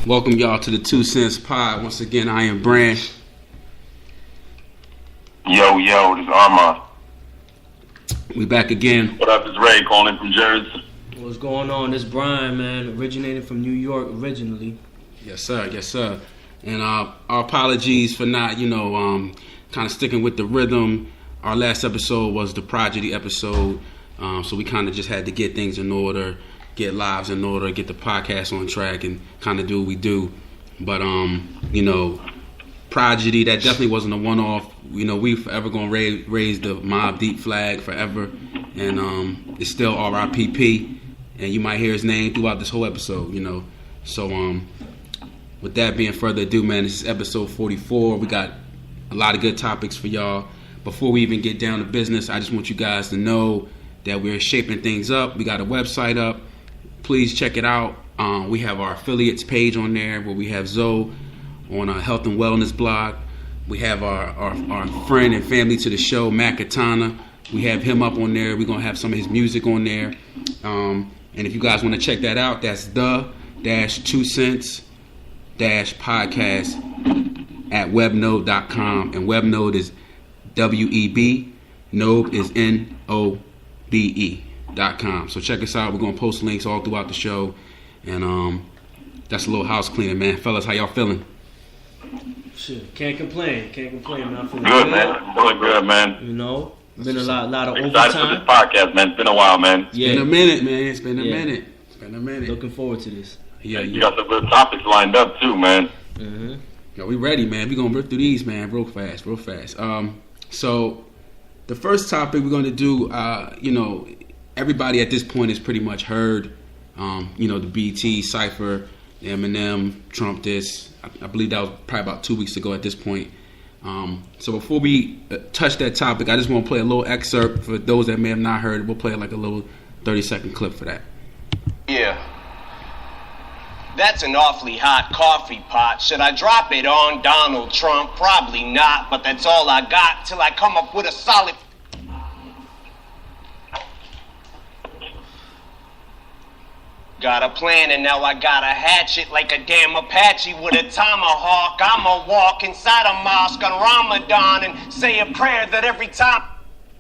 Welcome y'all to the 2 Cents Pod. Once again, I am Brand. Yo, this is Armand. We back again. What up, it's Ray calling from Jersey. What's going on? This Brian, man, originated from New York originally. Yes, sir. And our apologies for not, kind of sticking with the rhythm. Our last episode was the Prodigy episode, so we kind of just had to get things in order, get lives in order, get the podcast on track, and kind of do what we do. But Prodigy, that definitely wasn't a one-off. We forever gonna raise the Mobb Deep flag forever, and it's still RIPP, and you might hear his name throughout this whole episode. So with that being further ado, man, this is episode 44. We got a lot of good topics for y'all. Before we even get down to business, I just want you guys to know that we're shaping things up. We got a website up. Please check it out. We have our affiliates page on there where we have Zoe on our health and wellness blog. We have our friend and family to the show, Matt Katana. We have him up on there. We're going to have some of his music on there. And if you guys want to check that out, that's the-2cents-podcast at webnode.com. And webnode is WEB. Node is NOBE.com. So check us out. We're going to post links all throughout the show. And that's a little house cleaning, man. Fellas, how y'all feeling? Shit, can't complain, man. I'm feeling good, man. I'm feeling good, man. Been a lot of excited overtime. for this podcast, man. It's been a while, man. It's been a minute, man. It's been a minute. Looking forward to this. Yeah. You got some good topics lined up, too, man. Mm-hmm. Yo, we ready, man. We're going to rip through these, man, real fast. So the first topic we're going to do, everybody at this point has pretty much heard, the BT Cypher, Eminem, Trump this. I believe that was probably about 2 weeks ago at this point. So before we touch that topic, I just want to play a little excerpt for those that may have not heard. We'll play like a little 30-second clip for that. Yeah. That's an awfully hot coffee pot. Should I drop it on Donald Trump? Probably not, but that's all I got till I come up with a solid... Got a plan and now I got a hatchet like a damn Apache with a tomahawk. I'ma walk inside a mosque on Ramadan and say a prayer that every time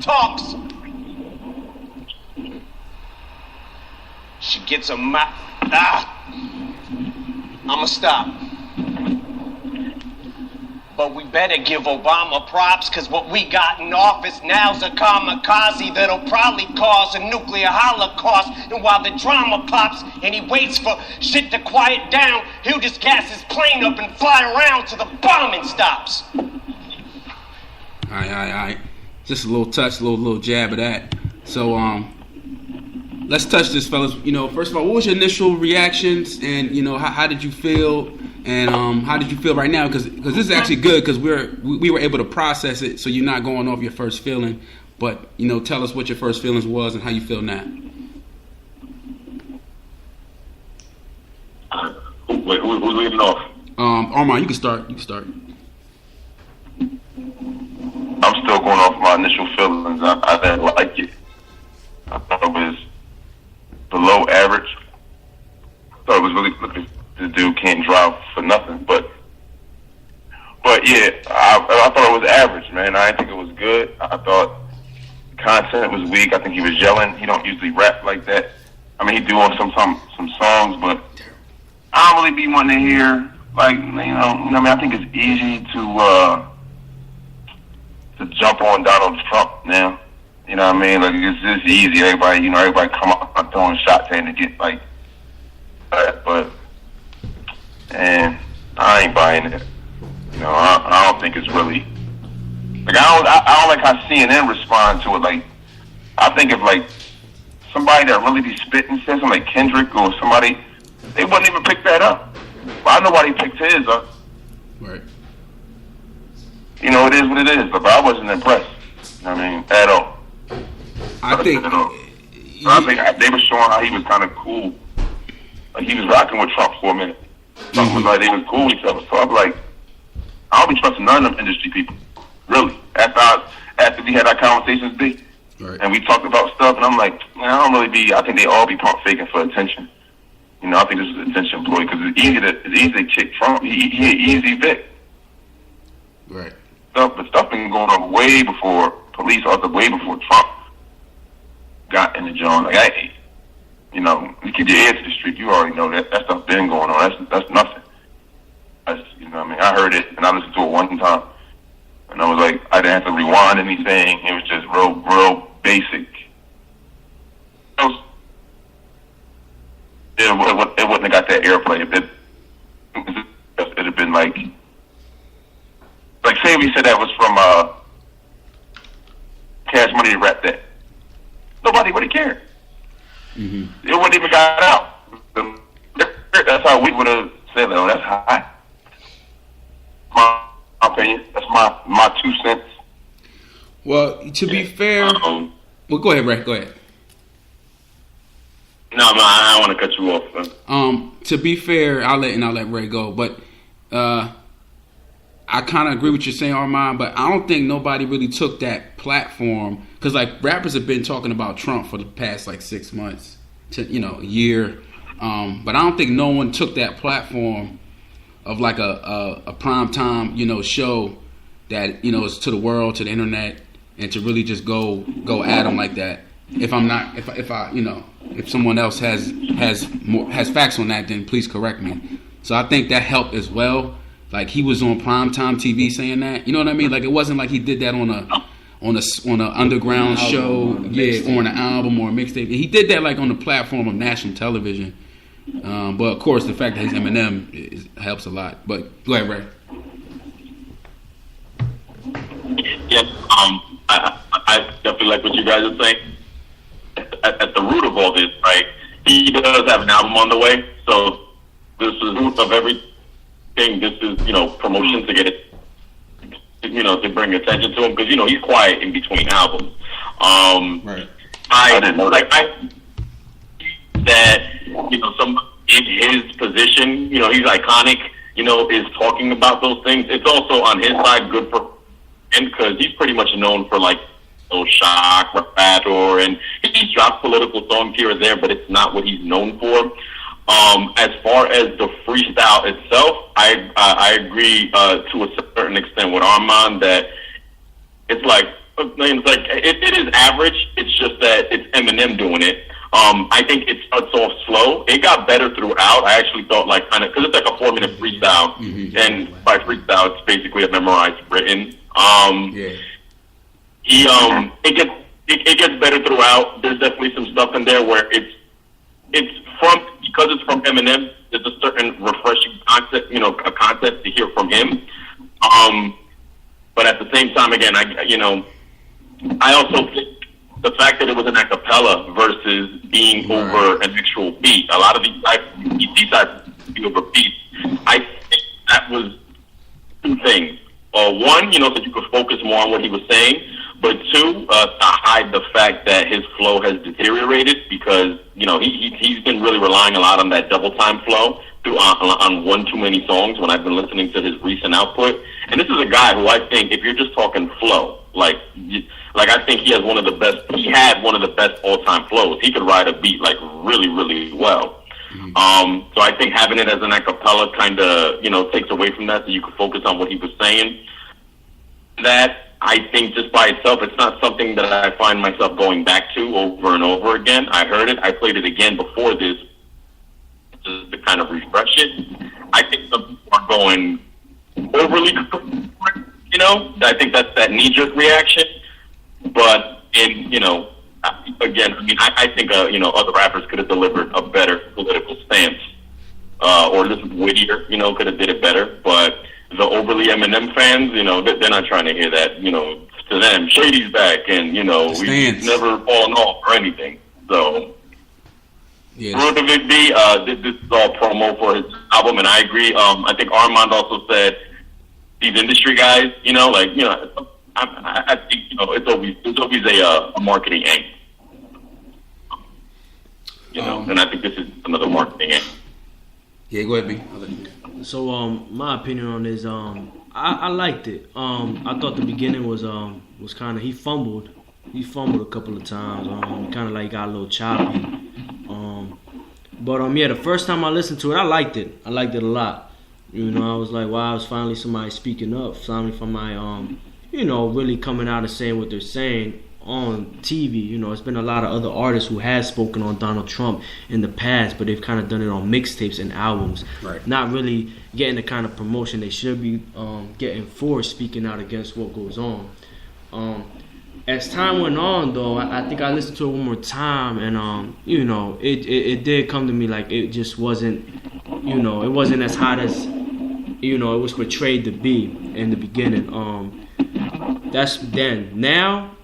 talks, she gets a mouth. I'ma stop. But we better give Obama props, cause what we got in office now's a kamikaze that'll probably cause a nuclear holocaust. And while the drama pops and he waits for shit to quiet down, he'll just gas his plane up and fly around till the bombing stops. Alright. Just a little touch, little jab of that. So let's touch this, fellas. First of all, what was your initial reactions, and how did you feel? And how did you feel right now? Because this is actually good, because we were able to process it, so you're not going off your first feeling. But tell us what your first feelings was and how you feel now. Who's leading off? Armand, you can start. I'm still going off my initial feelings. I didn't like it. I thought it was below average. I thought it was really looking. The dude can't drive for nothing, but yeah, I thought it was average, man. I didn't think it was good. I thought the content was weak. I think he was yelling. He don't usually rap like that. I mean, he do on some songs, but I don't really be wanting to hear I think it's easy to jump on Donald Trump now. You know what I mean? Like, it's just easy. Everybody come up throwing shots in to get like that, but. And I ain't buying it. I don't think it's really like I don't like how CNN respond to it. Like, I think if like somebody that really be spitting says something like Kendrick or somebody, they wouldn't even pick that up. But I know why they picked his up. Right. It is what it is. But I wasn't impressed. At all. I think they were showing how he was kind of cool. Like, he was rocking with Trump for a minute. Something was like they was cool with each other. So I'm like, I don't be trusting none of them industry people. Really. After we had our conversations today, right, and we talked about stuff, and I'm like, man, I think they all be pump faking for attention. I think this is an attention ploy because it's easy to kick Trump. He an easy Vic. Right. The stuff been going on way before police officer, way before Trump got in the joint. Like, you keep your ear to the street. You already know that stuff been going on. That's nothing. That's, I heard it and I listened to it one time, and I was like, I didn't have to rewind anything. It was just real basic. It wouldn't have got that airplay. It'd have been like say we said that was from Cash Money to Rap That. Nobody would have cared. Mm-hmm. It wouldn't even got out. That's how we would have said, "Oh, that's high." My opinion. That's my 2 cents. Well, to be fair, well, go ahead, Ray. Go ahead. No, I don't want to cut you off. Man. To be fair, I'll let Ray go, but I kind of agree with you saying, Armand, but I don't think nobody really took that platform because like rappers have been talking about Trump for the past like 6 months to a year, but I don't think no one took that platform of like a prime time show that is to the world, to the internet, and to really just go at them like that. If someone else has facts on that, then please correct me. So I think that helped as well. Like he was on primetime TV saying that, you know what I mean? Like it wasn't like he did that on a underground show, or on an album or a mixtape. He did that like on the platform of national television. But of course, the fact that he's Eminem helps a lot. But go ahead, Ray. Yes, I definitely like what you guys are saying. At the root of all this, right? He does have an album on the way, so this is the root of everything. This is, promotion to get it, to bring attention to him because he's quiet in between albums. Right. I didn't know that. That some in his position, he's iconic. Is talking about those things. It's also on his side good for him because he's pretty much known for like. Shock, Raptor, and he's dropped political songs here or there, but it's not what he's known for. As far as the freestyle itself, I agree to a certain extent with Armand that it is average. It's just that it's Eminem doing it. I think it starts off slow. It got better throughout. I actually thought because it's like a 4-minute freestyle, and by freestyle it's basically a memorized written. Yeah. It gets better throughout. There's definitely some stuff in there where because it's from Eminem. There's a certain refreshing concept, a concept to hear from him. But at the same time, again, I also think the fact that it was an a cappella versus being over an actual beat. A lot of these types be over beats. I think that was two things. One, so you could focus more on what he was saying. But two, to hide the fact that his flow has deteriorated because, he's been really relying a lot on that double time flow on one too many songs when I've been listening to his recent output. And this is a guy who I think, if you're just talking flow, like I think he had one of the best all-time flows. He could ride a beat really, really well. So I think having it as an a cappella kind of, takes away from that so you can focus on what he was saying. That, I think just by itself, it's not something that I find myself going back to over and over again. I heard it. I played it again before this just to kind of refresh it. I think some people are going overly, I think that's that knee-jerk reaction. But, again, I think, other rappers could have delivered a better political stance. Or just wittier, could have did it better. But the overly Eminem fans, they're not trying to hear that, to them, Shady's back and, we've never fallen off or anything. So, root of it be, this is all promo for his album, and I agree. I think Armand also said these industry guys, I think, it's always a marketing angle. And I think this is another marketing angle. Yeah, go ahead, B. So, my opinion on this, I liked it. I thought the beginning was kind of, he fumbled a couple of times. Kind of got a little choppy. But yeah, the first time I listened to it, I liked it. I liked it a lot. You know, I was like, wow, it's finally somebody speaking up. Finally, somebody, you know, really coming out and saying what they're saying on TV. You know, it's been a lot of other artists who has spoken on Donald Trump in the past, but they've kind of done it on mixtapes and albums. Right. Not really getting the kind of promotion they should be getting for speaking out against what goes on. As time went on, though, I think I listened to it one more time, and you know, it did come to me like it just wasn't, you know, it wasn't as hot as, you know, it was portrayed to be in the beginning. That's then. Now,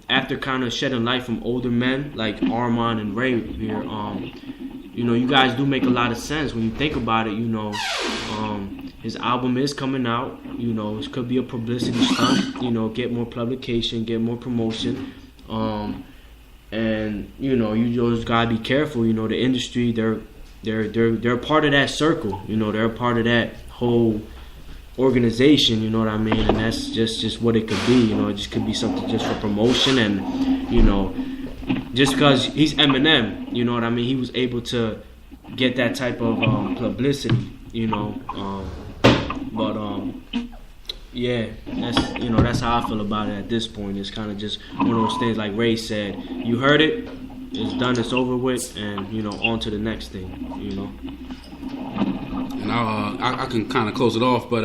after kind of shedding light from older men like Armand and Ray here, you know, you guys do make a lot of sense when you think about it. You know, his album is coming out. You know, it could be a publicity stunt. You know, get more publication, get more promotion, and you know, you just gotta be careful. You know, the industry, they're part of that circle. You know, they're a part of that whole organization. You know what I mean? And that's just what it could be. You know, it just could be something just for promotion, and you know, just because he's Eminem, you know what I mean? He was able to get that type of publicity. You know, yeah, that's how I feel about it at this point. It's kind of just one of those things, like Ray said. You heard it, it's done, it's over with, and you know, on to the next thing. You know. And I can kind of close it off, but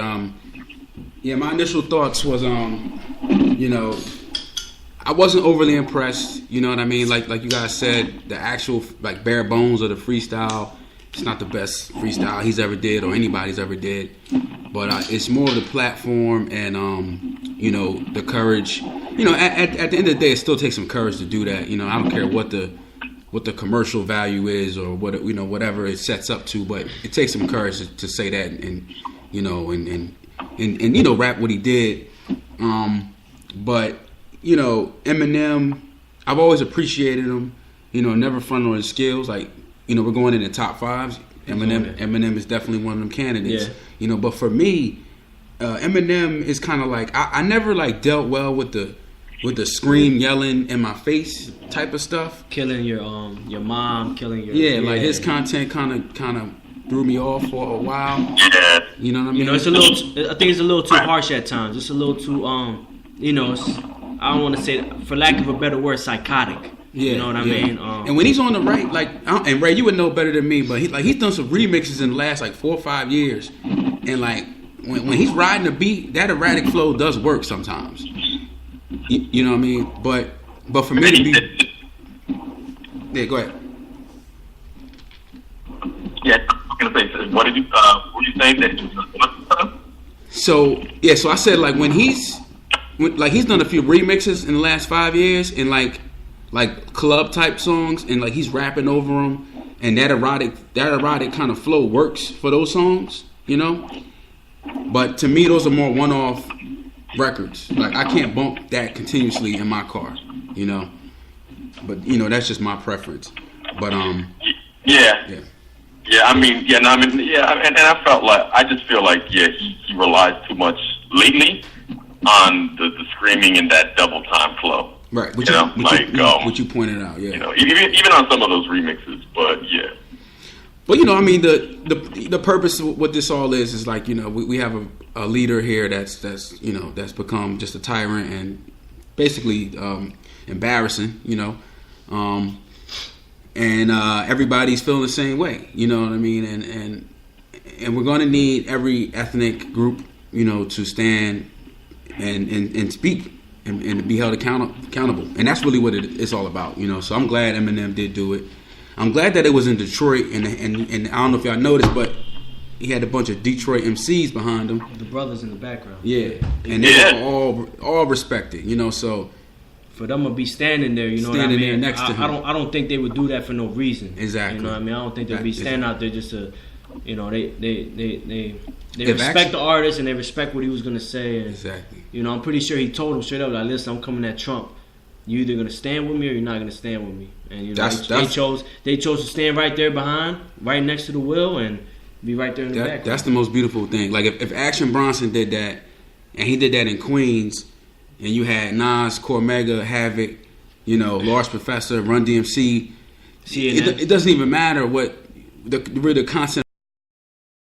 yeah, my initial thoughts was you know, I wasn't overly impressed. You know what I mean? Like you guys said, the actual like bare bones of the freestyle. It's not the best freestyle he's ever did or anybody's ever did, but it's more of the platform and you know, the courage. You know, at the end of the day, it still takes some courage to do that. You know, I don't care what the commercial value is or what, you know, whatever it sets up to, but it takes some courage to say that and you know and you know, rap what he did. But you know, Eminem, I've always appreciated him. You know, never front on his skills. Like, you know, we're going in the top fives. Eminem is definitely one of them candidates. Yeah. You know, but for me, Eminem is kind of like I never like dealt well with the scream yelling in my face type of stuff. Killing your mom, killing your like his content kind of threw me off for a while. You know what I mean? You know, it's a little. I think it's a little too harsh at times. It's a little too you know, I don't want to say, for lack of a better word, psychotic. Yeah, you know what I mean? And when he's on the right, like, and Ray, you would know better than me, but he's done some remixes in the last like 4 or 5 years, and like when he's riding the beat, that erratic flow does work sometimes. You know what I mean? But for me to be, yeah, go ahead. Yeah, I'm gonna say, what did you were you saying that? So I said like when he's done a few remixes in the last 5 years and like club type songs, and like he's rapping over them, and that erotic kind of flow works for those songs, you know. But to me, those are more one-off records. Like I can't bump that continuously in my car, you know. But you know, that's just my preference. But yeah. I mean, and I felt like, I just feel like, yeah, he relies too much lately on the screaming and that double time flow. Right, which you pointed out, yeah. You know, even on some of those remixes, but yeah. Well, you know, I mean, the purpose of what this all is like, you know, we have a leader here that's you know, that's become just a tyrant and basically embarrassing, you know, and everybody's feeling the same way, you know what I mean, and we're going to need every ethnic group, you know, to stand and speak. And be held accountable, and that's really what it's all about, you know. So I'm glad Eminem did do it. I'm glad that it was in Detroit, and I don't know if y'all noticed, but he had a bunch of Detroit MCs behind him. The brothers in the background. Yeah, and they were all respected, you know. So for them to be standing there, you know what I mean? There next to him. I don't think they would do that for no reason. Exactly. You know what I mean? I don't think they'd be standing out there just to, you know, they respect the artist and they respect what he was gonna say. And, exactly. You know, I'm pretty sure he told him straight up, like, listen, I'm coming at Trump. You either gonna stand with me or you're not gonna stand with me. And you know, they chose to stand right there behind, right next to the wheel, and be right there in the back. That's the most beautiful thing. Like if Action Bronson did that, and he did that in Queens, and you had Nas, Cormega, Havoc, you know, Large Professor, Run DMC, CNN. it doesn't even matter what the concept